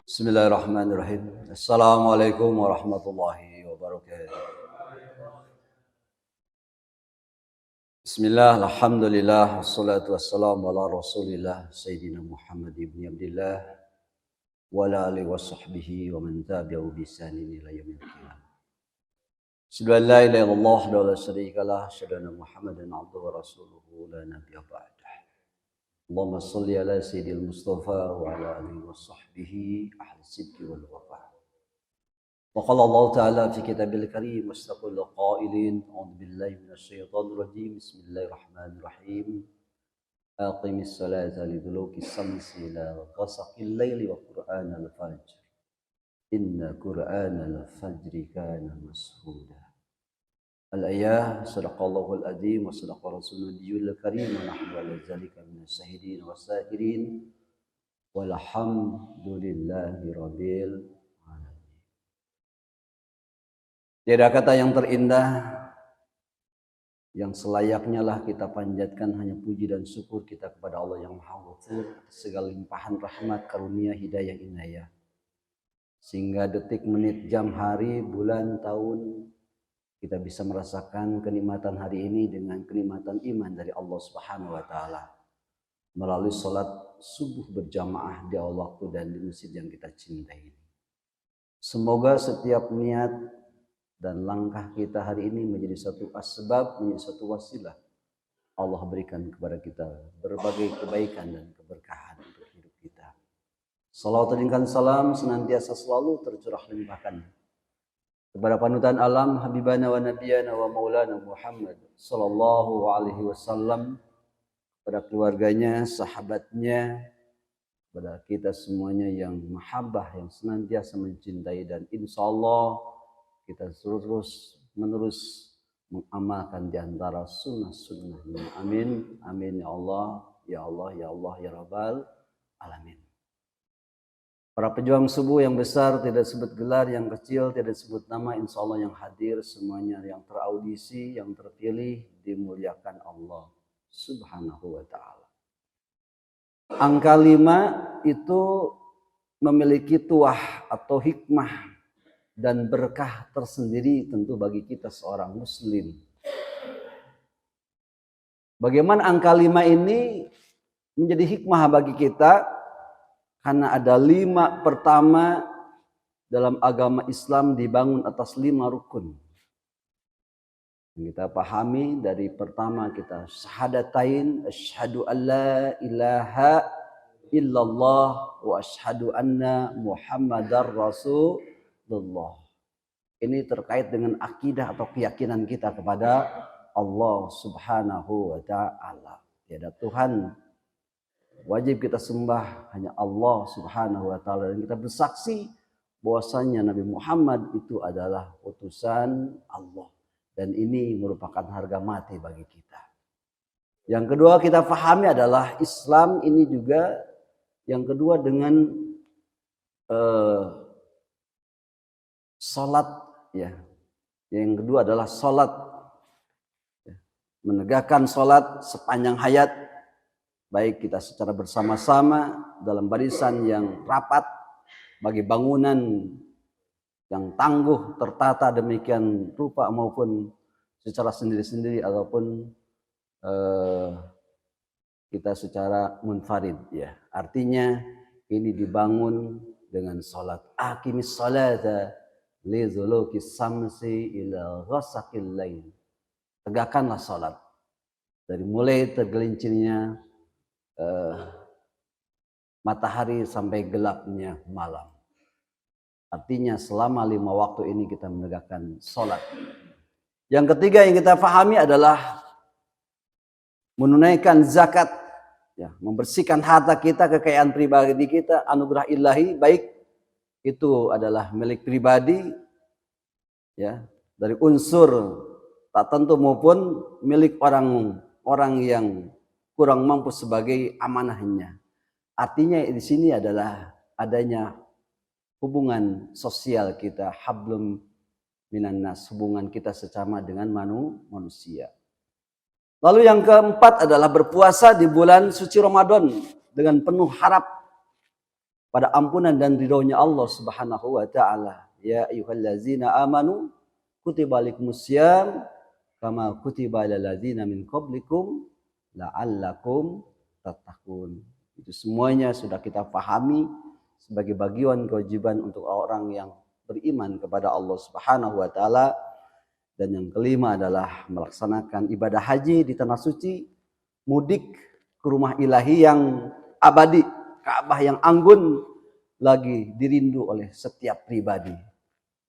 Bismillahirrahmanirrahim. Assalamualaikum warahmatullahi wabarakatuh. Bismillah, alhamdulillah, wassalatu wassalamu ala rasulillah Sayyidina Muhammad ibn Abdillah wa ala alihi wa sahbihi wa man tabi'ahu bi ihsanin ila yaumil qiyamah. Asyhadu an la ilaha illallah wa la syarika lah, asyhadu anna Muhammadan abduhu wa rasuluhu la nabiyya ba'dah. Allahumma shalli ala sayyidil Mustafa wa ala alihi wa sahbihi ahli sidqi wal wafa. Wa qala Allah ta'ala fi kitabil karim wasdaqul qailin a'udzu billahi minasy syaithanir rajim bismillahirrahmanirrahim. Aqimis salata liduluki samsi ila ghasaqil laili wa qur'anal fajr. Inna qur'anal fajri kana mashhuda. Al-ayah sadaqallahul adzim wa sadaqa rasulul nabiyul karim wa nahnu ala dzalika minas syahidin was-syakirin walhamdulillahi rabbil alamin. Tiada kata yang terindah yang selayaknya lah kita panjatkan hanya puji dan syukur kita kepada Allah yang Maha Ghafur segala limpahan rahmat karunia hidayah inayah sehingga detik menit jam hari bulan tahun kita bisa merasakan kenikmatan hari ini dengan kenikmatan iman dari Allah Subhanahu wa taala melalui salat subuh berjamaah di awal waktu dan di masjid yang kita cintai ini. Semoga setiap niat dan langkah kita hari ini menjadi satu asbab, menjadi satu wasilah Allah berikan kepada kita berbagai kebaikan dan keberkahan untuk hidup kita. Salawat dan salam senantiasa selalu tercurah limpahkan kepada panutan alam habibana wa nabiyana wa maulana Muhammad sallallahu alaihi wasallam, kepada keluarganya, sahabatnya, kepada kita semuanya yang mahabbah, yang senantiasa mencintai, dan insya Allah kita terus menerus mengamalkan di antara sunnah-sunnahnya. Amin, amin ya Allah, ya Allah, ya Allah, ya Rabbal alamin. Para pejuang subuh yang besar, tidak sebut gelar, yang kecil tidak sebut nama, insya Allah yang hadir semuanya, yang teraudisi, yang terpilih, dimuliakan Allah Subhanahu wa ta'ala. Angka 5 itu memiliki tuah atau hikmah dan berkah tersendiri tentu bagi kita seorang muslim. Bagaimana angka 5 ini menjadi hikmah bagi kita? Karena ada 5 pertama dalam agama Islam dibangun atas 5 rukun. Kita pahami dari pertama kita syahadatain, asyhadu an la ilaha illallah wa asyhadu anna Muhammadar Rasulullah. Ini terkait dengan akidah atau keyakinan kita kepada Allah Subhanahu wa ta'ala. Tiada Tuhan wajib kita sembah hanya Allah Subhanahu wa ta'ala, dan kita bersaksi bahwasanya Nabi Muhammad itu adalah utusan Allah, dan ini merupakan harga mati bagi kita. Yang kedua kita pahami adalah Islam ini juga yang kedua dengan salat ya. Yang kedua adalah salat. Menegakkan salat sepanjang hayat, baik kita secara bersama-sama dalam barisan yang rapat bagi bangunan yang tangguh tertata demikian rupa, maupun secara sendiri-sendiri ataupun kita secara munfarid ya. Artinya ini dibangun dengan salat. Aqimis salata liduluki samsi ila ghasaqil lail. Tegakkanlah salat dari mulai tergelincirnya matahari sampai gelapnya malam. Artinya selama 5 waktu ini kita menegakkan sholat. Yang ketiga yang kita pahami adalah menunaikan zakat, ya, membersihkan harta kita, kekayaan pribadi kita, anugerah ilahi, baik itu adalah milik pribadi, ya, dari unsur tak tentu maupun milik orang yang kurang mampu sebagai amanahnya. Artinya di sini adalah adanya hubungan sosial kita, hablum minan nas, hubungan kita sesama dengan manusia. Lalu yang keempat adalah berpuasa di bulan suci Ramadan dengan penuh harap pada ampunan dan ridhonya Allah Subhanahu wa taala. Ya ayyuhallazina amanu kutiba alaikumusiyam kama kutiba alal ladzina min qablikum la'allakum tattaqun. Itu semuanya sudah kita pahami sebagai bagian kewajiban untuk orang yang beriman kepada Allah Subhanahu wa taala. Dan yang kelima adalah melaksanakan ibadah haji di tanah suci, mudik ke rumah ilahi yang abadi, Ka'bah yang anggun lagi dirindu oleh setiap pribadi.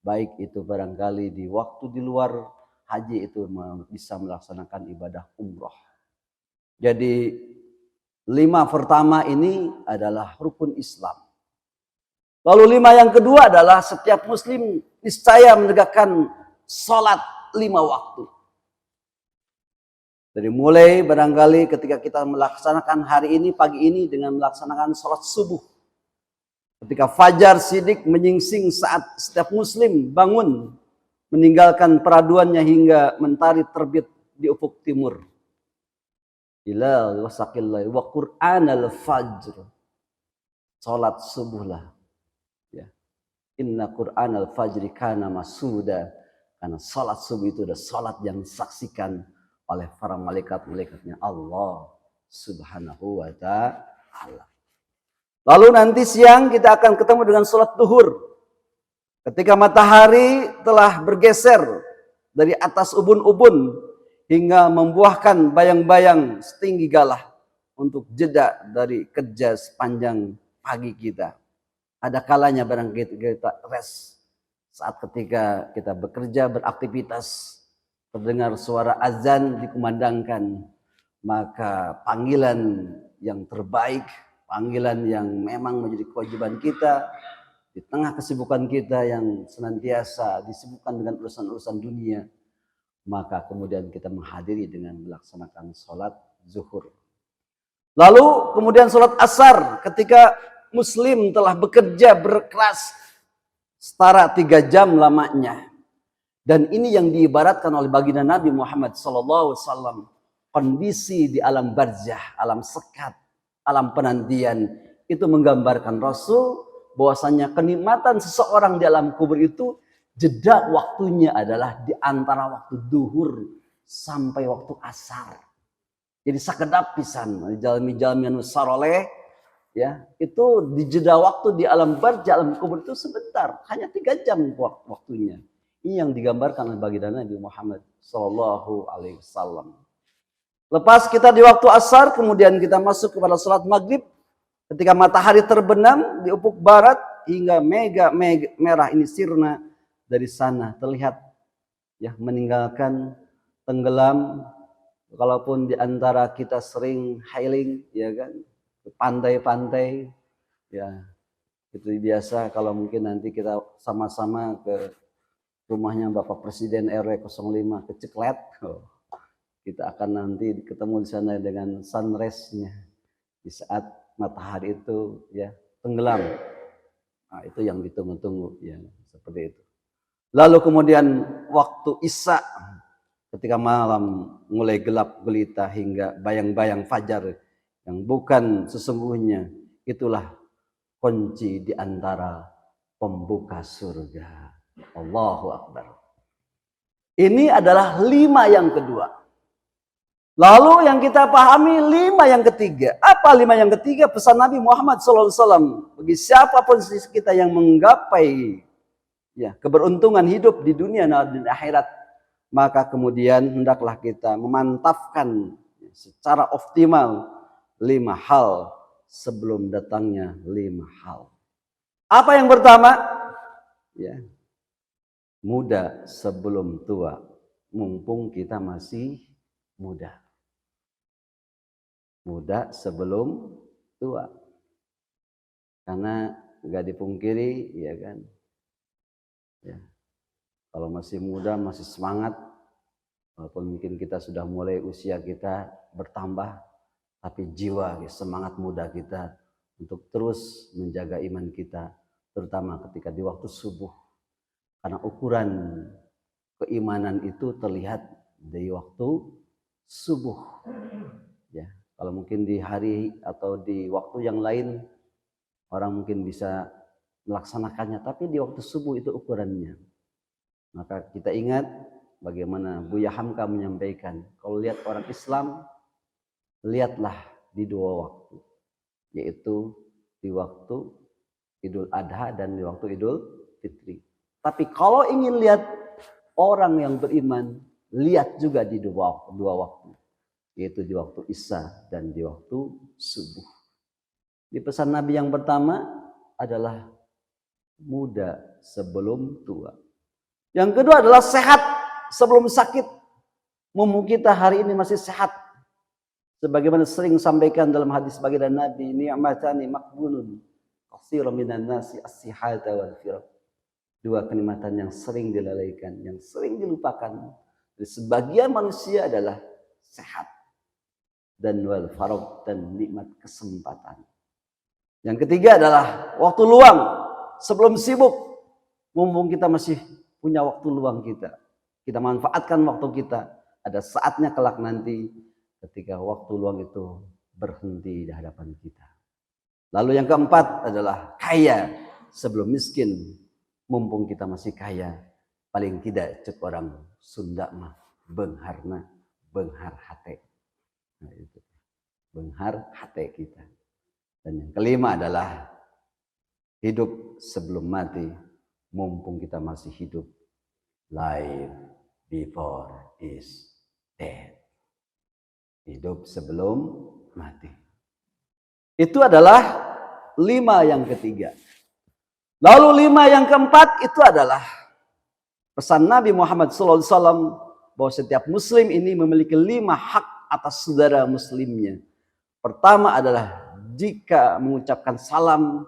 Baik itu barangkali di waktu di luar haji itu bisa melaksanakan ibadah umroh. Jadi 5 pertama ini adalah rukun Islam. Lalu 5 yang kedua adalah setiap muslim niscaya menegakkan salat 5 waktu. Dari mulai barangkali ketika kita melaksanakan hari ini, pagi ini dengan melaksanakan salat subuh. Ketika fajar sidik menyingsing saat setiap muslim bangun meninggalkan peraduannya hingga mentari terbit di ufuk timur. Ila wasaqillah wa Qur'anal fajr. Salat subuhlah. Ya. Inna Qur'anal fajri kana masuda. Karena salat subuh itu adalah salat yang disaksikan oleh para malaikat-malaikatnya Allah Subhanahu wa taala. Lalu nanti siang kita akan ketemu dengan salat duhur. Ketika matahari telah bergeser dari atas ubun-ubun hingga membuahkan bayang-bayang setinggi galah untuk jeda dari kerja sepanjang pagi kita. Ada kalanya barang kita rest. Saat ketika kita bekerja, beraktivitas, terdengar suara azan dikumandangkan, maka panggilan yang terbaik, panggilan yang memang menjadi kewajiban kita di tengah kesibukan kita yang senantiasa disibukkan dengan urusan-urusan dunia, maka kemudian kita menghadiri dengan melaksanakan sholat zuhur. Lalu kemudian sholat asar ketika muslim telah bekerja berkeras setara 3 jam lamanya. Dan ini yang diibaratkan oleh baginda Nabi Muhammad SAW. Kondisi di alam barzah, alam sekat, alam penantian. Itu menggambarkan Rasul bahwasanya kenikmatan seseorang di alam kubur itu jeda waktunya adalah di antara waktu duhur sampai waktu asar. Jadi sakedap pisan jalmi-jalmi anu saroleh ya, itu di jeda waktu di alam barzah, alam kubur itu sebentar, hanya 3 jam waktunya. Ini yang digambarkan oleh baginda Nabi Muhammad sallallahu alaihi wasallam. Lepas kita di waktu asar, kemudian kita masuk kepada salat maghrib. Ketika matahari terbenam di ufuk barat hingga merah ini sirna dari sana terlihat ya meninggalkan tenggelam. Kalaupun di antara kita sering hailing ya kan, ke pantai-pantai ya, itu biasa. Kalau mungkin nanti kita sama-sama ke rumahnya Bapak Presiden RW 05 ke Ceklet, kita akan nanti ketemu di sana dengan sunrise-nya di saat matahari itu ya tenggelam. Nah, itu yang ditunggu-tunggu ya, seperti itu. Lalu kemudian waktu Isya ketika malam mulai gelap gelita hingga bayang-bayang fajar yang bukan sesungguhnya, itulah kunci di antara pembuka surga. Allahu Akbar. Ini adalah 5 yang kedua. Lalu yang kita pahami 5 yang ketiga. Apa 5 yang ketiga? Pesan Nabi Muhammad SAW. Bagi siapapun kita yang menggapai ya, keberuntungan hidup di dunia dan di akhirat, maka kemudian hendaklah kita memantapkan secara optimal 5 hal sebelum datangnya 5 hal. Apa yang pertama? Ya, muda sebelum tua. Mumpung kita masih muda. Muda sebelum tua. Karena nggak dipungkiri, ya kan. Ya. Kalau masih muda, masih semangat, walaupun mungkin kita sudah mulai usia kita bertambah, tapi jiwa, semangat muda kita untuk terus menjaga iman kita, terutama ketika di waktu subuh. Karena ukuran keimanan itu terlihat di waktu subuh. Ya. Kalau mungkin di hari atau di waktu yang lain, orang mungkin bisa melaksanakannya, tapi di waktu subuh itu ukurannya. Maka kita ingat bagaimana Buya Hamka menyampaikan, kalau lihat orang Islam, lihatlah di dua waktu, yaitu di waktu Idul Adha dan di waktu Idul Fitri. Tapi kalau ingin lihat orang yang beriman, lihat juga di dua waktu, yaitu di waktu Isya dan di waktu subuh. Di pesan Nabi yang pertama adalah muda sebelum tua. Yang kedua adalah sehat sebelum sakit. Mumpung kita hari ini masih sehat. Sebagaimana sering sampaikan dalam hadis baginda Nabi, ni'matani maqbulun katsirun minan nasi as-sihhata wal firaq. Dua kenikmatan yang sering dilalaikan, yang sering dilupakan dari sebagian manusia adalah sehat dan wal faraq, dan nikmat kesempatan. Yang ketiga adalah waktu luang sebelum sibuk. Mumpung kita masih punya waktu luang kita manfaatkan waktu kita. Ada saatnya kelak nanti ketika waktu luang itu berhenti di hadapan kita. Lalu yang keempat adalah kaya sebelum miskin. Mumpung kita masih kaya, paling tidak cek orang Sunda mah beungharna beunghar hate. Nah, itu beunghar hate kita. Dan yang kelima adalah hidup sebelum mati. Mumpung kita masih hidup, life before is dead. Hidup sebelum mati. Itu adalah 5 yang ketiga. Lalu 5 yang keempat itu adalah pesan Nabi Muhammad SAW bahwa setiap muslim ini memiliki 5 hak atas saudara muslimnya. Pertama adalah jika mengucapkan salam,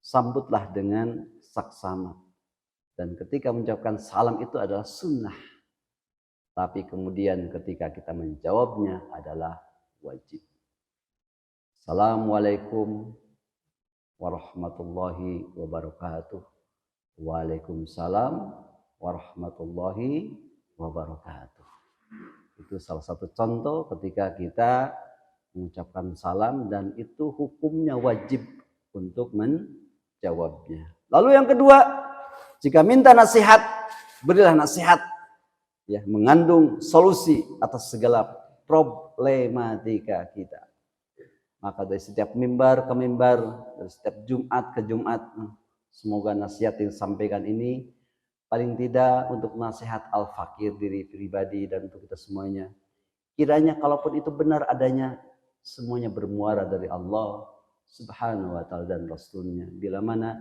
sambutlah dengan saksama. Dan ketika mengucapkan salam itu adalah sunnah. Tapi kemudian ketika kita menjawabnya adalah wajib. Assalamualaikum warahmatullahi wabarakatuh. Waalaikumsalam warahmatullahi wabarakatuh. Itu salah satu contoh ketika kita mengucapkan salam, dan itu hukumnya wajib untuk menjawabnya. Lalu yang kedua, jika minta nasihat, berilah nasihat ya, mengandung solusi atas segala problematika kita. Maka dari setiap mimbar ke mimbar, dari setiap Jumat ke Jumat, semoga nasihat yang disampaikan ini paling tidak untuk nasihat al-fakir diri pribadi dan untuk kita semuanya. Kiranya kalaupun itu benar adanya, semuanya bermuara dari Allah Subhanahu wa ta'ala dan Rasulnya. Bila mana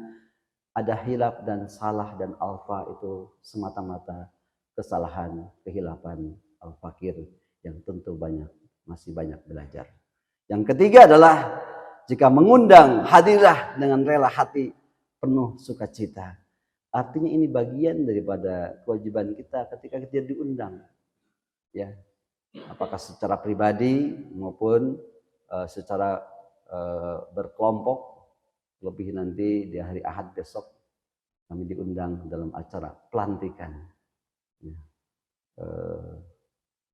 ada hilaf dan salah dan alfa, itu semata-mata kesalahan, kehilapan al-fakir yang tentu masih banyak belajar. Yang ketiga adalah jika mengundang, hadirlah dengan rela hati penuh sukacita. Artinya ini bagian daripada kewajiban kita ketika kita diundang. Ya, apakah secara pribadi maupun secara berkelompok. Lebih nanti di hari Ahad besok kami diundang dalam acara pelantikan ya,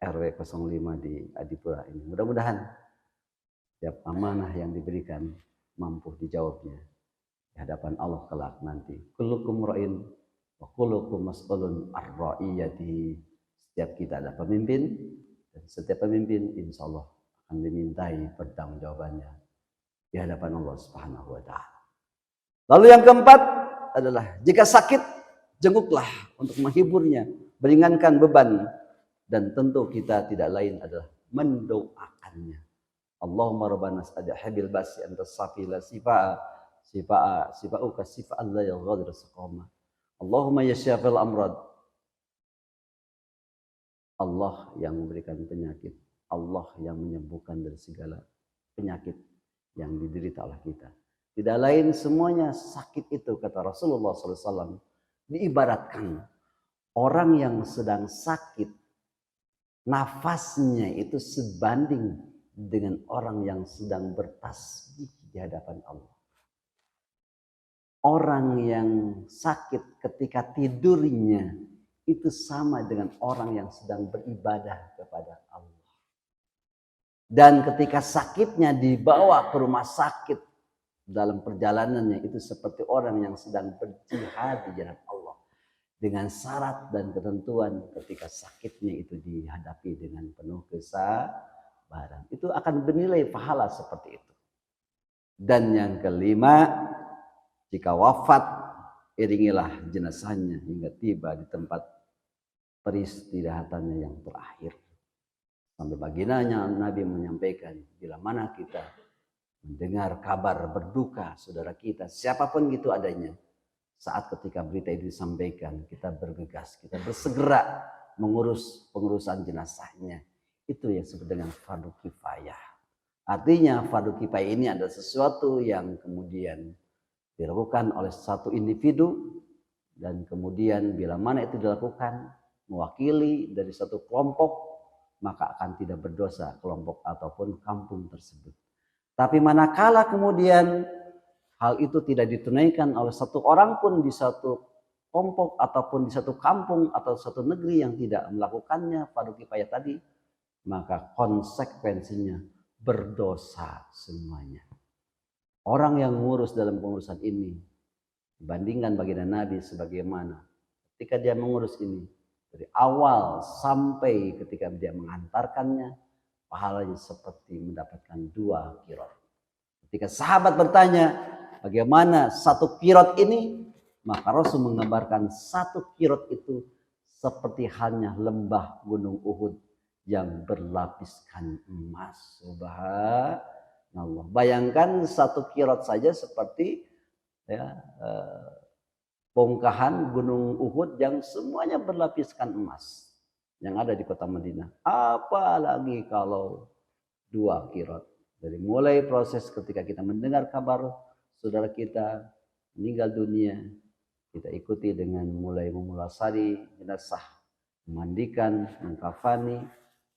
RW 05 di Adipura ini. Mudah-mudahan setiap amanah yang diberikan mampu dijawabnya di hadapan Allah kelak nanti. Kullukum ra'in wa kullukum mas'ulun ar-ra'iyati. Setiap kita ada pemimpin, dan setiap pemimpin insya Allah akan dimintai pertanggungjawabannya di hadapan Allah Subhanahu wa ta'ala. Lalu yang keempat adalah jika sakit, jenguklah untuk menghiburnya, meringankan beban, dan tentu kita tidak lain adalah mendoakannya. Allahumma rabbana adhibil basi anta safila sifa'uka sifa'an la yaghadiru saqama. Allahumma ya syafil amrad. Allah yang memberikan penyakit, Allah yang menyembuhkan dari segala penyakit yang diderita oleh kita. Tidak lain semuanya sakit itu, kata Rasulullah SAW, diibaratkan orang yang sedang sakit, nafasnya itu sebanding dengan orang yang sedang bertasbih di hadapan Allah. Orang yang sakit ketika tidurnya itu sama dengan orang yang sedang beribadah kepada Allah. Dan ketika sakitnya dibawa ke rumah sakit, dalam perjalanannya itu seperti orang yang sedang berjihad di jalan Allah dengan syarat dan ketentuan ketika sakitnya itu dihadapi dengan penuh kesabaran. Itu akan bernilai pahala seperti itu. Dan yang kelima, jika wafat, iringilah jenazahnya hingga tiba di tempat peristirahatannya yang terakhir. Sampai baginanya Nabi menyampaikan, bila mana kita mendengar kabar berduka saudara kita, siapapun gitu adanya, saat ketika berita itu disampaikan, kita bergegas, kita bersegera mengurus pengurusan jenazahnya. Itu yang disebut dengan fardu kifayah. Artinya fardu kifayah ini adalah sesuatu yang kemudian dilakukan oleh satu individu, dan kemudian bila mana itu dilakukan mewakili dari satu kelompok, maka akan tidak berdosa kelompok ataupun kampung tersebut. Tapi manakala kemudian hal itu tidak ditunaikan oleh satu orang pun di satu kelompok ataupun di satu kampung atau satu negeri yang tidak melakukannya fardu kifayah tadi, maka konsekuensinya berdosa semuanya. Orang yang mengurus dalam pengurusan ini dibandingkan baginda Nabi sebagaimana ketika dia mengurus ini dari awal sampai ketika dia mengantarkannya, pahalanya seperti mendapatkan 2 qirot. Ketika sahabat bertanya, bagaimana 1 qirot ini? Maka Rasul menggambarkan 1 qirot itu seperti halnya lembah gunung Uhud yang berlapiskan emas. Subhanallah. Bayangkan 1 qirot saja seperti bongkahan gunung Uhud yang semuanya berlapiskan emas yang ada di kota Madinah. Apalagi kalau 2 qirot. Dari mulai proses ketika kita mendengar kabar saudara kita meninggal dunia, kita ikuti dengan mulai memulasari jenazah, memandikan, mengkafani,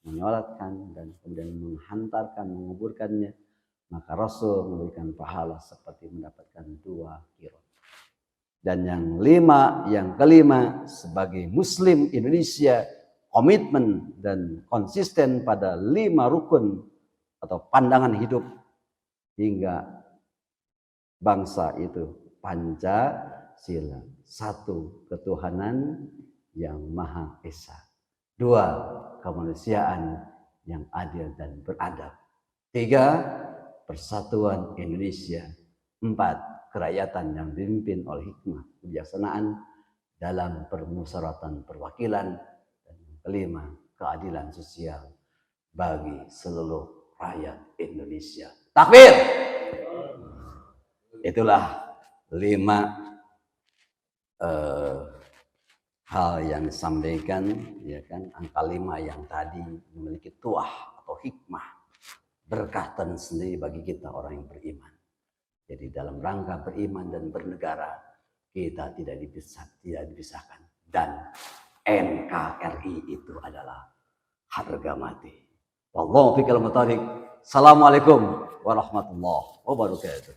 menyolatkan, dan kemudian menghantarkan, menguburkannya. Maka Rasul memberikan pahala seperti mendapatkan 2 qirot. Dan yang kelima, sebagai Muslim Indonesia komitmen dan konsisten pada 5 rukun atau pandangan hidup hingga bangsa itu Pancasila. 1, ketuhanan yang Maha Esa. 2, kemanusiaan yang adil dan beradab. 3, persatuan Indonesia. 4, kerakyatan yang dipimpin oleh hikmah kebijaksanaan dalam permusyawaratan perwakilan. Dan 5, keadilan sosial bagi seluruh rakyat Indonesia. Takbir! Itulah 5 hal yang disampaikan, ya kan, angka 5 yang tadi memiliki tuah atau hikmah, berkah tersendiri bagi kita orang yang beriman. Jadi dalam rangka beriman dan bernegara, kita tidak dipisahkan. Dan NKRI itu adalah harga mati. Wallahu fiqhal mutarik. Assalamualaikum warahmatullahi wabarakatuh.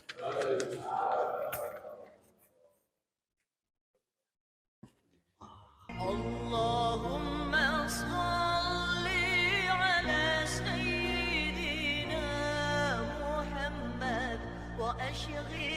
Allahumma salli ala sayyidina Muhammad wa ashghil